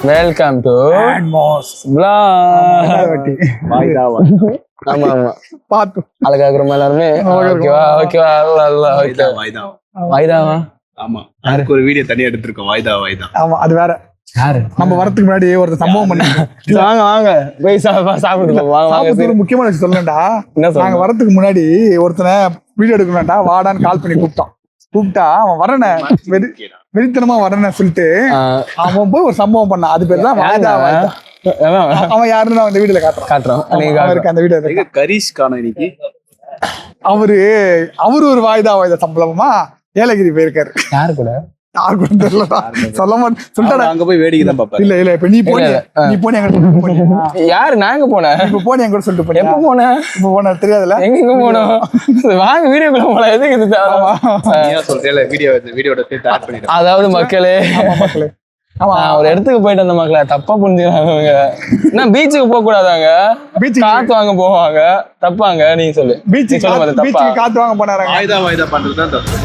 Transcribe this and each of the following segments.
Welcome to ஆமா ஆமா பாத்து அழகா இருக்கிறோம் எல்லாருமே. ஓகேவா ஓகேவா வாய்தாவா? ஆமா, அதுக்கு ஒரு வீடியோ தனியா எடுத்திருக்கோம். வாய்தா ஆமா, அது வேற. யாரு நம்ம வரதுக்கு முன்னாடி ஒரு சம்பவம் பண்ணாங்க. வாங்க வாங்க போய் சாப்பிடுங்க. ஒரு முக்கியமான விஷயம் சொல்லணும்டா. நாங்க வரதுக்கு முன்னாடி ஒருத்தனை வீடியோ எடுக்கணும்டா, வாடான்னு கால் பண்ணி கூப்பிட்டா அவன் வரன வெறித்தனமா வரன சொல்லிட்டு அவன் போய் ஒரு சம்பவம் பண்ணான். அது பேர் தான் வாய்தா. அவன் யாருன்னு நான் இந்த வீடியோல காட்டுறோம். அந்த வீடியோ கரீஷ் காண இன்னைக்கு அவரு ஒரு வாய்தா சம்பளமா ஏலகிரி போயிருக்காரு. யாரு கூட யாருக்கும் தெரியல, சொல்ல மாட்டேன். அங்க போய் வேடிக்கை தான் பாப்பேன். இல்ல இப்ப நீ போனி யாரு? நாங்க போனேன். இப்ப போனி எங்க கூட சொல்லிட்டு போனேன். எப்ப போனேன்? இப்ப போன தெரியாதுல. எங்க போனோம்? வாங்க வீடியோக்குள்ள போல. எதுக்கு இது சொல்றேன், வீடியோட சேர்த்து ஆட் பண்ணிடுறேன். அதாவது மக்களே ஒரு இடத்துக்கு போயிட்டு வந்த மக்களை தப்பா புரிஞ்சுக்கிறாங்க. என்ன பீச்சுக்கு போக கூடாதாங்க? பீச் காத்து வாங்க போவாங்க. தப்பாங்க. நீங்க சொல்லு. பீச்சுக்கு காத்து வாங்க போனாராங்க. வாய்தா பண்றதுதான் தப்பு.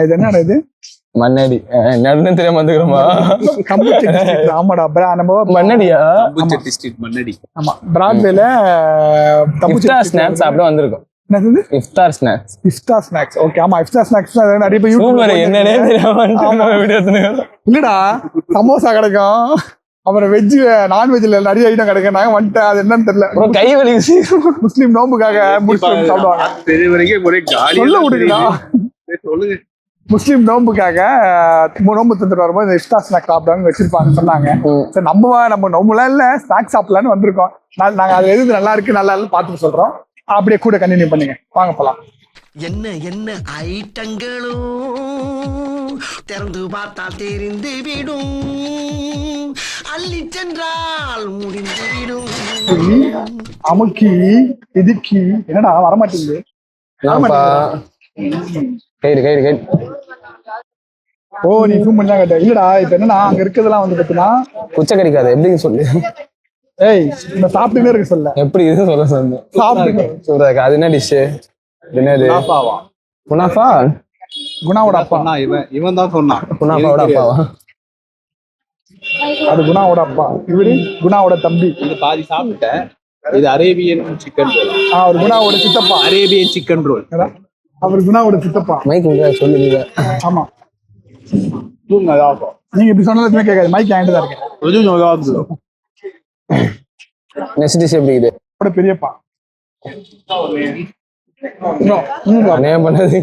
இது என்ன இது? மண்ணடி நடுன்னு தெரியாம வந்துக்கிறோமா? ஆமாடா, நம்ம மண்ணடியா? மண்ணடி. ஆமா, பிராட்வேல இஃப்தார் ஸ்நாக்ஸ் சாப்பிட வந்திருக்கோம். என்னது? இஃப்தார் ஸ்நாக்ஸ். ஓகே, ஆமா, இஃப்தார் ஸ்நாக்ஸ் நிறைய பேர் யூடியூப்ல என்னன்னே தெரியாம வீடியோ எடுத்துங்க. இல்லடா, சமோசா கிடைக்கும், அப்புறம் வெஜ் நான்வெஜ்ல நிறைய ஐட்டம் கிடைக்கும். நாங்க வந்துட்டேன், அது என்னன்னு தெரியல. கை வலி. முஸ்லீம் நோம்புக்காக சாப்பிடுவாங்க. சொல்ல விடுங்களா? சொல்லுங்க. முஸ்லீம் நோம்புக்காக நோம்பு தந்துட்டு வரும்போது இந்த இஃப்தார் ஸ்நாக்ஸ் சாப்பிடுவாங்க வச்சிருப்பாங்க சொன்னாங்க. சரி, நம்ம நோம்புலாம் இல்ல, ஸ்நாக்ஸ் சாப்பிடலான்னு வந்திருக்கோம். நாங்க அது எது நல்லா இருக்கு நல்லா இல்ல பார்த்துட்டு சொல்றோம். அப்படியே கூட கண்டினியூ பண்ணுங்க. வாங்க போலாம். என்ன ஐட்டங்களும் திறந்து பார்த்தால் தெரிந்து விடும், அள்ளி சென்றால் முடிந்து விடும். அமுக்கி இதுக்கி என்னடா வரமாட்டேங்குது. கயிறு. ஓ, நீ ஜூம் பண்ணா கேட்ட. இல்லடா, இப்ப என்னன்னா அங்க இருக்கிறதெல்லாம் வந்து பாத்தீங்கன்னா குச்ச கறிக்காது. எப்படின்னு சொல்லு. ஏய், இந்த சாப்பிட்டுனே இருக்கு சொல்ல. எப்படி இது சொல்ல சொன்ன? சாப்பிட்டு சொல்றதுக்கு அது என்ன டிஷ்? என்னது? குனாஃபா. குணாவோட அப்பா. இவன் தான் சொன்னான். குனாஃபாவோட அப்பாவா? அது குணாவோட அப்பா. இவரு குணாவோட தம்பி. இது பாதி சாப்பிட்டேன். இது அரேபியன் சிக்கன் ரோல். அவர் குணாவோட சித்தப்பா. Arabian chicken roll. அவர் குணாவோட சித்தப்பா. மைக் சொல்லுங்க. ஆமா, நீங்க இப்படி சொன்னதுமே கேட்காது. மைக் என்கிட்ட தான் இருக்கேன். நெக்ஸ்ட் டிஷ் எப்படி இது? பெரியப்பா பண்ணது.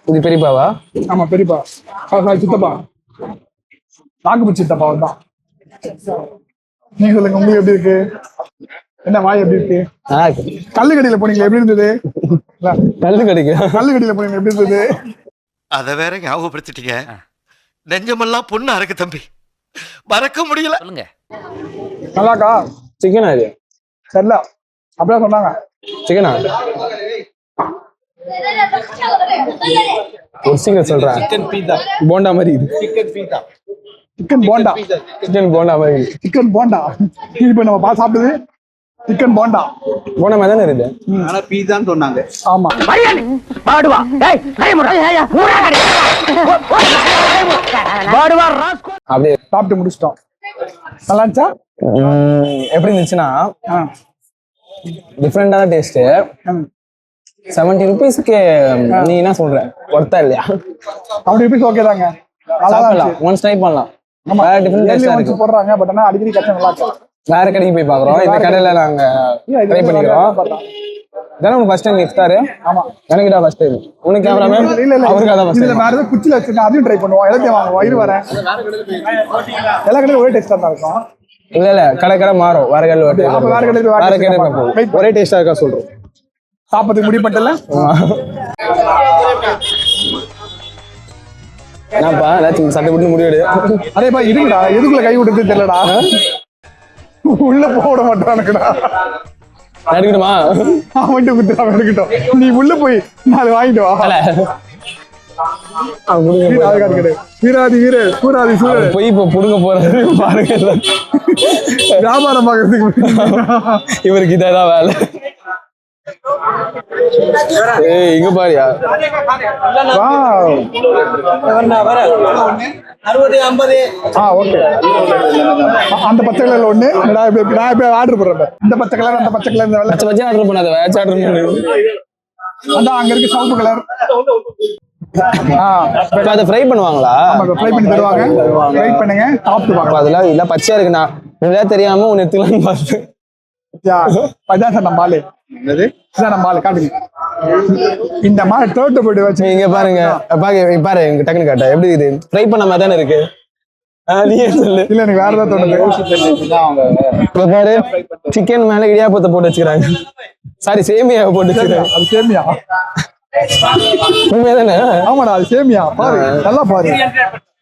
இது பெரியப்பாவா? ஆமா, பெரியப்பா. சித்தப்பா, நாகப்பூர் சித்தப்பா தான். நீங்க சொல்லுங்க, உங்களுக்கு எப்படி இருக்கு? என்ன வாய் எப்படி இருக்கு? கல்லுக்கடியில போனீங்களா, எப்படி இருந்தது? கல்லுக்கடியில போனீங்க, எப்படி இருந்தது? அத வேற ஞாபகப்படுத்திட்டீங்க. நெஞ்சமெல்லாம் பொண்ணு அறக்கு தம்பி, மறக்க முடியல. சொல்லுங்க. நல்லாக்கா? சிக்கனா இது? சரில அப்படியே சொன்னாங்க. சிக்கனா? ஒரு சீக்கிரம் சொல்றேன். சிக்கன் பீஸா போண்டா மாதிரி இது. சிக்கன் போண்டா. சிக்கன் போண்டா மாதிரி. சிக்கன் போண்டா இப்ப நம்ம சாப்பிடுது. சிக்கன் போண்டா போண்டா மாதிரி தானே இருக்கு. ஆனா பீஸான்னு சொன்னாங்க. ஆமா, அப்படியே சாப்பிட்டு முடிச்சிட்டோம். நல்லா இருந்துச்சா? எப்படி இருந்துச்சுன்னா டிஃப்ரெண்டான டேஸ்ட். 70 rupeesக்கு நீ என்ன சொல்ற, ஒர்த்தா இல்லையா? 70 rupees ஓகே தாங்க. சாப்பிடலாம், ஒன்ஸ் ட்ரை பண்ணலாம். வேற டிஃபரெண்ட் டேஸ்டா இருக்கு போடுறாங்க. பட் ஆனா அடிக்கடி கச்சா நல்லா இருக்கு. வேற கடைக்கு போய் பாக்குறோம். இந்த கடையில நாங்க ட்ரை பண்ணிக்கிறோம். இதான உனக்கு ஃபர்ஸ்ட் டைம் இஃப்தார்? ஆமா, எனக்கு தான் ஃபர்ஸ்ட் டைம். உனக்கு கேமராமேன்? இல்ல அவருக்கு அதான் ஃபர்ஸ்ட் டைம். வேற ஏதாவது குச்சில வச்சிருக்கா, அதையும் ட்ரை பண்ணுவோம். எல்லாத்தையும் வாங்குவோம். இது வரேன். எல்லா கடையிலும் ஒரே டேஸ்டா தான் இருக்கும். இல்ல கடை மாறும். வேற கடையில பார்ப்போம். ஒரே டேஸ்டா இருக்கா சொல்றோம். சாப்பிட்டு முடிவு பண்ணல. என்னப்பா ஏதாச்சும் சட்டை போட்டு முடிவெடு. அதேப்பா இருக்குடா, எதுக்குள்ள கை விடுறது தெரியலடா. உள்ள போட மாட்டானுக்குடா. எடுக்கணுமா? அவன்ட்டு குத்துறான், எடுக்கட்டும். நீ உள்ள போய் 4 வாங்கிட்டு வா. ஆதார் கார்டு கிடையாது. வீராதி வீர சூராதி சூர போய் இப்ப புடுங்க போறாரு பாருங்க. வியாபாரம் பாக்குறதுக்கு இவருக்கு இதான் வேலை. ஏய் இங்க பாரியா. ஓகே. அந்த பச்சை கலர்ல ஒண்ணு நான் இப்ப ஆர்டர் போடுறேன். இந்த பச்சை கலர் அந்த பச்சை கலர் இந்த வெள்ளை பச்சை பச்சை ஆர்டர் பண்ணாத, வேச்சு ஆர்டர் பண்ணு. அதான் அங்க இருக்கு சிவப்பு கலர். அதை ஃப்ரை பண்ணுவாங்களா? ஃப்ரை பண்ணி தருவாங்க. ஃப்ரை பண்ணுங்க, சாப்பிட்டு பாக்கலாம். அதெல்லாம் இல்ல பச்சையா இருக்குண்ணா, இதெல்லாம் தெரியாம ஒன்னு எடுத்துக்கலாம்னு பார்த்தேன். அதான் சார் நம்ம ஆளு. என்னது இதான் நம்ம ஆளு, காட்டுங்க. இந்த மாதிரி தோட்ட போட்டு வச்சு இங்க பாருங்க, பாரு இங்க டக்குனு காட்ட எப்படி இது ஃப்ரை பண்ண மாதிரி தானே இருக்கு. நீயே சொல்லு. இல்ல எனக்கு வேற ஏதாவது தோணுது. பாரு சிக்கன் மேல இடியாப்பத்தை போட்டு வச்சுக்கிறாங்க. சாரி சேமியா போட்டு வச்சுக்கிறாங்க. அது சேமியா உண்மையாதானே? ஆமாடா அது சேமியா. பாரு நல்லா பாரு.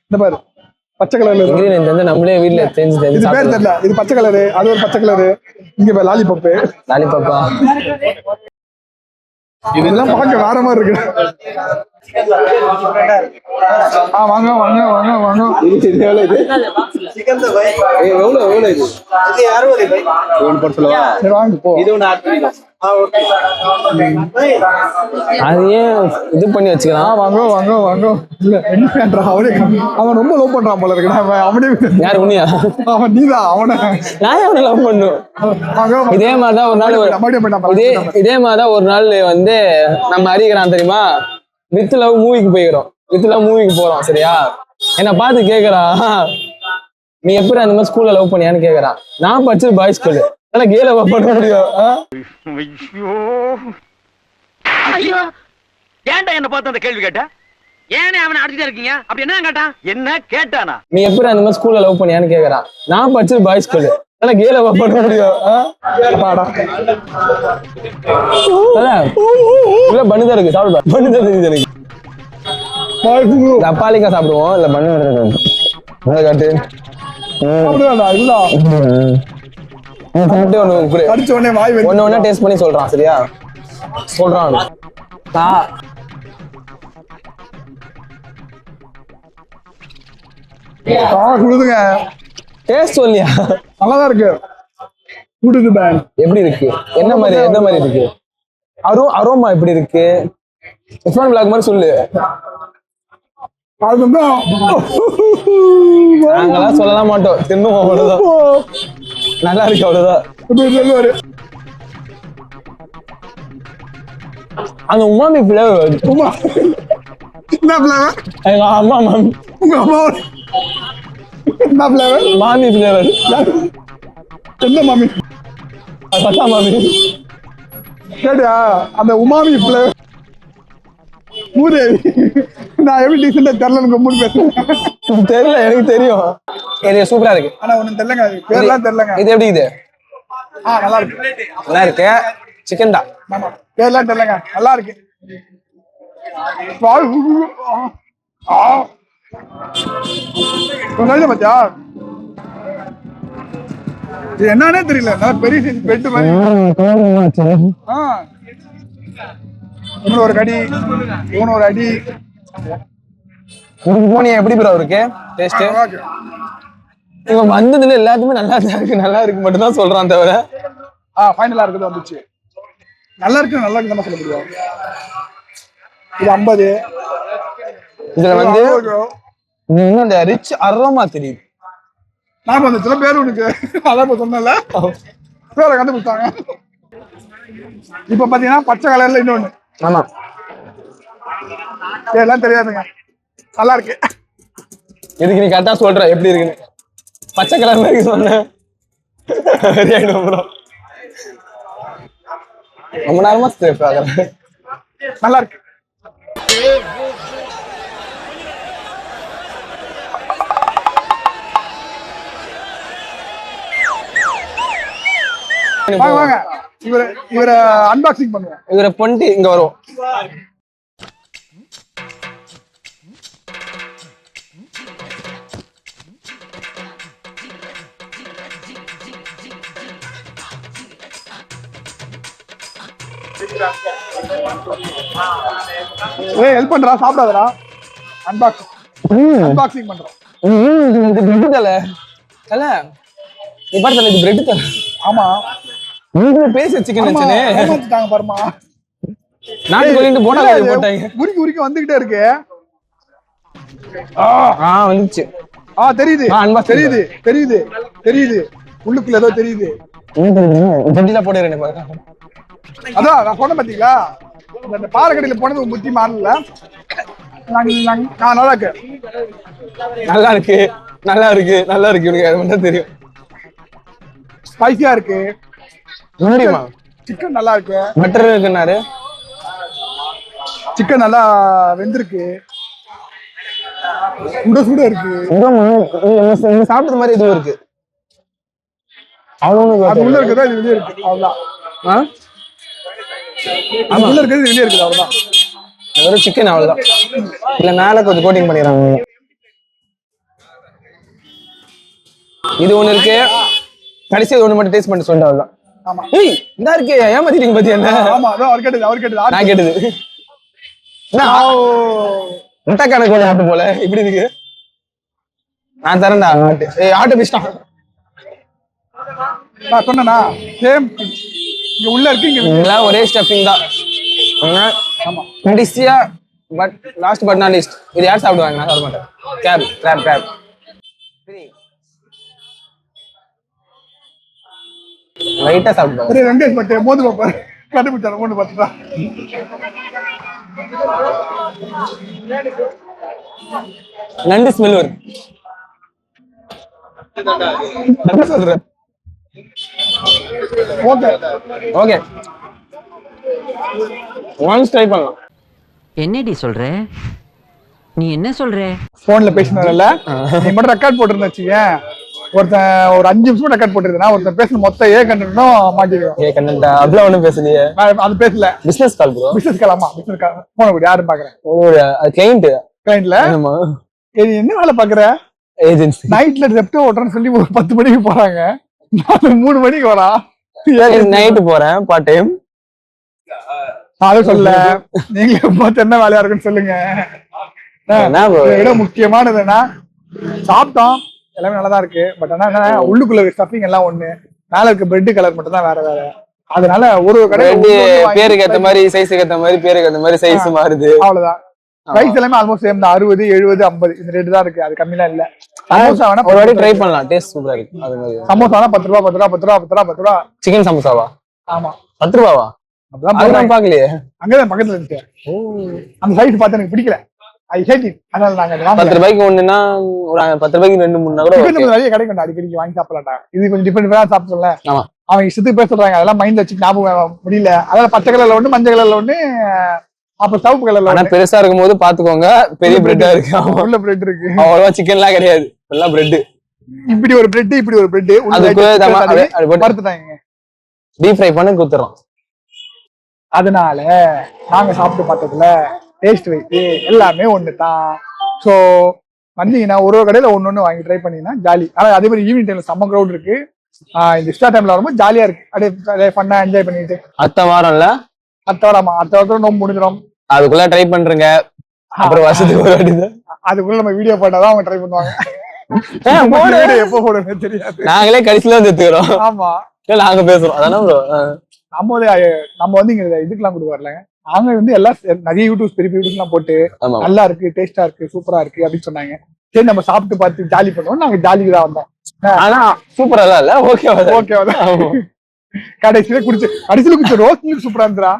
இந்த பாரு பச்சை கலர்ல இன்கிரீடியன்ட் வந்து நம்மளே வீட்ல செஞ்சு இது பேர் தெரியல. இது பச்சை கலரு, அது ஒரு பச்சை கலரு. இங்க பாரு லாலிபப்பு. லாலிபப்பா இதெல்லாம் பார்க்க வேற மாதிரி இருக்கு. வாங்க வாங்க வாங்க வாங்க. இது எவ்வளவு இது? எவ்வளவு இது? ஒன்று போட்டு சொல்லவா? சரி வாங்க போ. இது ஒன்று ஆட் பண்ணிக்கலாம். அது ஏன் இது பண்ணி வச்சுக்கலாம். வாங்க வாங்க வாங்க. இல்ல என்ன பண்றான் அவனே, அவன் ரொம்ப லவ் பண்றான் போல இருக்கு. அவனே யாரு உண்மையா? அவன் நீதான் அவனை. நான் அவனை லவ் பண்ணும். இதே மாதிரிதான் ஒரு நாள் இதே மாதிரிதான் ஒரு நாள் வந்து நம்ம அறிகிறான் தெரியுமா, வித் லவ் மூவிக்கு போய்க்கிறோம். வித் லவ் மூவிக்கு போறோம் சரியா. என்ன பார்த்து கேக்குறான், நீ எப்படி அந்த மாதிரி ஸ்கூல்ல லவ் பண்ணியான்னு கேக்குறான். நான் படிச்சது பாய்ஸ் ஸ்கூலு, அதெல்லாம் கேல லவ் பண்ண முடியும். ஐயோ ஏன்டா என்ன பார்த்து அந்த கேள்வி கேட்ட? ஏனே அவனை அடிச்சுட்டே இருக்கீங்க? அப்படி என்ன கேட்டான்? என்ன கேட்டானா? நீ எப்படி அந்த மாதிரி ஸ்கூல்ல லவ் பண்ணியான்னு கேக்குறான். நான் படிச்சது பாய்ஸ் ஸ்கூலு, அதெல்லாம் கேல லவ் பண்ண முடியும். இல்ல பண்ணுதான் இருக்கு, சாப்பிடுவா. பண்ணுதான் தெரியுது எனக்கு. அப்பாலிக்கா சாப்பிடுவோம், இல்ல பண்ணு காட்டு. ஒன்னு ஒன்னா டேஸ்ட் பண்ணி சொல்றான் சரியா. சொல்றான் கொடுதுங்க. டேஸ்ட் சொல்லியா? நல்லாதான் இருக்கு. கொடுது பேன் எப்படி இருக்கு? என்ன மாதிரி எந்த மாதிரி இருக்கு? அரோமா எப்படி இருக்கு? இஸ்மான் பிளாக் மாதிரி சொல்லு. நாங்கெல்லாம் சொல்லலாம் மாட்டோம், தின்னும் அவ்வளவுதான். நல்லா இருக்கு அவ்வளவுதான். அந்த உமாமி பிளேவர். என்ன பிளேவர்? எங்க அம்மா மாமி. உங்க அம்மா என்ன பிளேவர்? மாமி பிளேவர். எந்த மாமி? சத்தா மாமி. கேட்டியா அந்த உமாமி பிளேவர்? மூதேவி. நான் எப்படி டீசெண்டா தெரியலன்னு கம்முன்னு பேசுறேன். தெரியல, எனக்கு தெரியும். இது சூப்பரா இருக்கு. ஆனா ஒண்ணும் தெரியலங்க, பேர்லாம் தெரியலங்க. இது எப்படி இது? நல்லா இருக்கு. நல்லா இருக்கு. சிக்கன் தான். ஆமா பேர்லாம் தெரியலங்க, நல்லா இருக்கு. பத்தியா இது என்னன்னே தெரியல. நல்லா பெரிய பெட்டு மாதிரி. இவனு ஒரு கடி, இவனு ஒரு அடி. போனியா எப்படி ப்ரோ இருக்கு டேஸ்ட்? இவன் வந்ததுல எல்லாத்துமே நல்லா இருக்கு, நல்லா இருக்கு மட்டும் தான் சொல்றான் தவிர ஃபைனலா இருக்குது வந்துச்சு. நல்லா இருக்கு, நல்லா இருக்கு தான் சொல்ல முடியும். இது 50. இதுல வந்து இன்னும் அந்த ரிச் அரோமா தெரியுது. நான் வந்துச்சுல பேர் உனக்கு அதான் சொன்னல பேரை கண்டுபிடிச்சாங்க. இப்ப பாத்தீங்கன்னா பச்சை கலர்ல இன்னொன்னு. ஆமா எல்லாம் தெரியாதுங்க, நல்லா இருக்கு. இதுக்கு நீ கரெக்டா சொல்ற எப்படி இருக்குன்னு. பச்சை கலர் மாதிரி சொன்னேன். ரொம்ப நேரமா நல்லா இருக்கு. வாங்க வாங்க இவரை அன்பாக்சிங் பண்ணுவோம். இவரை பண்ணிட்டு இங்க வரும். ஏய் ஹெல்ப் பண்றா, சாப்பிடாதடா. அன்பாக்சிங் பண்றோம். இது பிரெட் தல தல நீ பாரு தல, இது பிரெட் தல. ஆமா நீங்க பேச சிக்கன் நினைச்சனே. ஏமாத்திட்டாங்க பாருமா. நாட்டுக்கோழின்னு போட்டா போட்டாங்க. உரிக்கி உரிக்கி வந்துகிட்டே இருக்கு. வந்துச்சு. தெரியுது தெரியுது தெரியுது தெரியுது. உள்ளுக்குள்ள ஏதோ தெரியுது. ஜெட்டில போடுறேன் பாருங்க. அதான் நான் சொன்ன பாத்தீங்களா, இந்த பாறைக்கடியில போனது புத்தி மாறல. நல்லா இருக்கு நல்லா இருக்கு நல்லா இருக்கு நல்லா இருக்கு. எனக்கு அது மட்டும் தெரியும். ஸ்பைசியா இருக்கு. முன்னாடிமா சிக்கன் நல்லா இருக்கு. பட்டர் இருக்குன்னாரு. சிக்கன் நல்லா வெந்திருக்கு. சுட சுட இருக்கு. நீங்க சாப்பிட்டது மாதிரி இதுவும் இருக்கு. அது உள்ள இருக்குதா இது வெளியே இருக்கு அவ்வளவுதான். அது உள்ள இருக்கிறது வெளியே இருக்குது அவ்வளவுதான். வெறும் சிக்கன் அவ்வளவுதான். இல்ல மேல கொஞ்சம் கோட்டிங் பண்ணிடுறாங்க. இது ஒண்ணு இருக்கு. கடைசி ஒண்ணு மட்டும் டேஸ்ட் பண்ணி சொல்லிட்டு அவ்வளவுதான். ஆமா ஏய் இந்த இருக்கு ஏமாத்திட்டீங்க பாத்தியா என்ன? ஆமா அதான் அவர் கேட்டது நான் கேட்டது. முட்டை கணக்கு கொஞ்சம் ஆட்டு போல இப்படி இருக்கு. நான் தரேன்டா ஆட்டு. ஏய் ஆட்டு பிஸ்டா நான் சொன்னேனா சேம் இங்க உள்ள இருக்கு. இங்க ஒரே ஸ்டஃபிங் தான். ஆமா கடைசியா but last but not least இது யார் சாப்பிடுவாங்க? நான் சாப்பிட மாட்டேன். கிராப் லைட்டா சாப்பிடுவாங்க. ஒரே ரெண்டே மட்டும் மோது பாப்பாரு கண்டுபிடிச்சாரு. மூணு பார்த்துட்டா நண்டு ஸ்மெல் வரும். சொல்றேன். ஓகே ஓகே ஒன்ஸ் ட்ரை பண்ணலாம். என்னடி சொல்ற? நீ என்ன சொல்ற? போன்ல பேசினால நீ மட்டும் ரெக்கார்ட் போட்டுருந்துச்சுங்க. ஒருத்தன் ஒரு 5 நிமிஷம் ரெக்கார்ட் போட்டுருந்தா ஒருத்தன் பேசணும் மொத்தம் கண்டனும் மாட்டிடுவோம். கண்டா அப்படிலாம் ஒண்ணும் பேசலையே. அது பேசல. Business call bro. பிசினஸ் கால். ஆமா பிசினஸ் கால். போன கூட யாரும் பாக்குறேன். அது கிளையன்ட்ல ஆமா. என்ன வேலை பாக்குற? ஏஜென்சி. நைட்ல ரெப்டோ ஓட்டுறேன்னு சொல்லி ஒரு 10 மணிக்கு போறாங்க. நான் 3 மணிக்கு வரா. நைட்டு போறேன் பார்ட் டைம். அது சொல்ல நீங்க பார்த்து என்ன வேலையா இருக்குன்னு சொல்லுங்க. விட முக்கியமானது என்ன, சாப்பிட்டோம் எல்லாமே நல்லாதான் இருக்கு. பட் ஆனா என்ன உள்ளுக்குள்ள ஸ்டஃபிங் எல்லாம் ஒண்ணு, மேல இருக்க பிரெட் கலர் மட்டும் தான் வேற வேற. அதனால ஒரு கடை பேருக்கு ஏத்த மாதிரி சைஸுக்கு ஏத்த மாதிரி பேருக்கு ஏத்த மாதிரி சைஸ் மாறுது. அவ்வளவுதான். பிரைஸ் எல்லாமே ஆல்மோஸ்ட் சேம் தான். 60, 70, 50 இந்த ரேட் தான் இருக்கு. அது கம்மிலாம் இல்ல. சமோசா வேணா ஒரு வாட்டி ட்ரை பண்ணலாம். டேஸ்ட் சூப்பரா இருக்கு. அது மாதிரி சமோசா வேணா 10 ரூபா 10 ரூபா 10 ரூபா 10 ரூபா 10 ரூபா. சிக்கன் சமோசாவா? ஆமா 10 ரூபாவா? அதான் பாக்கலையே. அங்கதான் பக்கத்துல இருக்கு. அந்த சைஸ் பார்த்து எனக்கு பிடிக்கல. ஐ ஹேட் இட். அதனால நாங்க 10 ரூபாய்க்கு ஒண்ணுன்னா ஒரு 10 ரூபாய்க்கு 2-3 கூட நிறைய கிடைக்கும். அடிக்கடி வாங்கி சாப்பிடலாம்டா. இது கொஞ்சம் டிஃபரெண்ட் சாப்பிடல. ஆமா அவங்க இஷ்டத்துக்கு பேர் சொல்றாங்க. அதெல்லாம் மைண்ட்ல வச்சு ஞாபகம் முடியல. அதெல்லாம் பச்சை கலர்ல ஒண்ணு, மஞ்சள் கலர்ல ஒண்ணு, அப்ப சிவப்பு கலர்ல. ஆனா பெருசா இருக்கும் போது பாத்துக்கோங்க. பெரிய பிரெட்டா இருக்கு. உள்ள பிரெட் இருக்கு. அவ்வளவா சிக்கன் எல்லாம் கிடையாது. எல்லாம் பிரெட். இப்படி ஒரு பிரெட் வறுத்துட்டாங்க. டீப் ஃப்ரை பண்ணி குத்துறோம். அதனால நாங்க சாப்பிட்டு பார்த்ததுல டேஸ்ட் வைத்து எல்லாமே ஒண்ணுதான். சோ வந்தீங்கன்னா ஒரு கடையில ஒண்ணு வாங்கி ட்ரை பண்ணீங்கன்னா ஜாலி. ஆனா அதே மாதிரி ஈவினிங் டைம்ல செம்ம கிரௌட் இருக்கு. இந்த எக்ஸ்ட்ரா டைம்ல வரும்போது ஜாலியா இருக்கு. அப்படியே ஃபன்னா என்ஜாய் பண்ணிட்டு அடுத்த வாரம்ல அடுத்த வாரத்துல நோம்பு முடிஞ்சிடும். அதுக்குள்ள ட்ரை பண்றேங்க. அப்புறம் வருஷத்துக்கு ஒரு வாட்டி அதுக்குள்ள நம்ம வீடியோ போட்டாதான் அவங்க ட்ரை பண்ணுவாங்க. எப்போ போடுறது தெரியாது. நாங்களே கடைசியில வந்து எடுத்துக்கிறோம். ஆமா நாங்க பேசுறோம். அதானே ப்ரோ. நம்ம வந்து இங்க இதுக்கெல்லாம் கொடுக்க வரலங்க. நாங்க வந்து எல்லாம் நிறைய யூடியூப் பெரிய யூடியூப் எல்லாம் போட்டு நல்லா இருக்கு, டேஸ்டா இருக்கு, சூப்பரா இருக்கு அப்படின்னு சொன்னாங்க. சரி நம்ம சாப்பிட்டு பார்த்து ஜாலி பண்ணுவோம். நாங்க ஜாலிக்கு தான் வந்தோம். ஆனா சூப்பரா இல்ல. ஓகேவா கடைசியில குடிச்ச ரோஸ் மில்க் சூப்பரா இருந்துடா.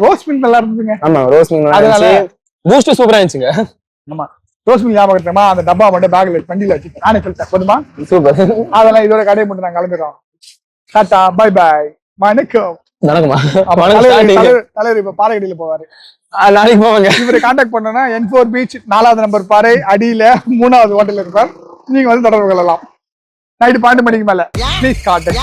ரோஸ் மில்க் நல்லா இருந்துங்க. ஆமா ரோஸ் மில்க் அதனால பூஸ்ட் சூப்பரா இருந்துச்சுங்க. ஆமா ரோஸ் மில்க் ஞாபகம் இருக்குமா? அந்த டப்பா மட்டும் பேக்ல வண்டியில வச்சு நானே சொல்லிட்டேன். போதுமா? சூப்பர். அதெல்லாம் இதோட கடையை மட்டும் நாங்க கிளம்பிடுறோம். Tata bye by. வணக்கம். நடக்குமா? தலைவர் இப்ப பாறைக்கடியில போவாரு. நாளைக்கு போவாங்க. இவரை கான்டாக்ட் பண்ணனா N4 பீச் 4வது நம்பர் பாறை அடியில 3வது ஹோட்டல் இருப்பார். நீங்க வந்து தொடர்பு கொள்ளலாம். நைட்டு 12 மணிக்கு மேல ப்ளீஸ் கான்டாக்ட்.